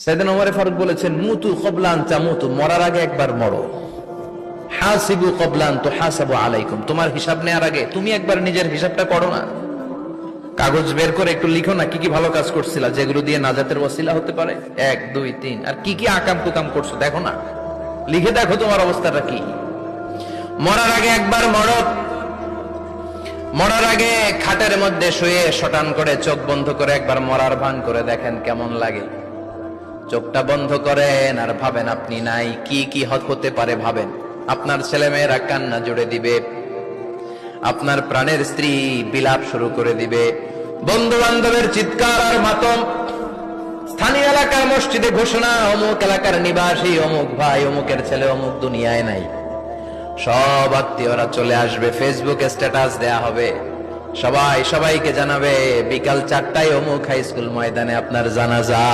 সাইয়েদনা ওমর ফারুক বলেছেন, মুতু ক্বাবলা আন তামুতু, মরার আগে একবার মরো। হাসিবু ক্বাবলা আন তুহাসাবু আলাইকুম, তোমার হিসাব নেওয়ার আগে তুমি একবার নিজের হিসাবটা করো না। কাগজ বের করে একটু লিখো না কি কি ভালো কাজ করছিলা, যেগুলো দিয়ে নাজাতের ওসিলা হতে পারে, 1 2 3, আর কি কি আকাম কুকাম করছো দেখো না, লিখে দেখো তোমার অবস্থাটা কি। মরার আগে একবার মরো। মরার আগে খাটের মধ্যে শুয়ে শটান করে চোখ বন্ধ করে একবার মরার ভান করে দেখেন কেমন লাগে। চোখটা বন্ধ করেন আর ভাবেন আপনি নাই, কি কি হতে পারে ভাবেন। আপনার ছেলে মেয়েরা কান্না জুড়ে দিবে, আপনার প্রাণের স্ত্রী বিলাপ শুরু করে দিবে, বন্ধু বান্ধবের চিৎকার আর মাতম, স্থানীয় এলাকার মসজিদে ঘোষণা, অমুক এলাকার নিবাসী অমুক ভাই অমুকের ছেলে অমুক দুনিয়ায় নাই। সব আত্মীয়রা চলে আসবে, ফেসবুকে স্ট্যাটাস দেয়া হবে, সবাই সবাইকে জানাবে বিকাল 4টায় অমুক হাই স্কুল ময়দানে আপনার জানাজা।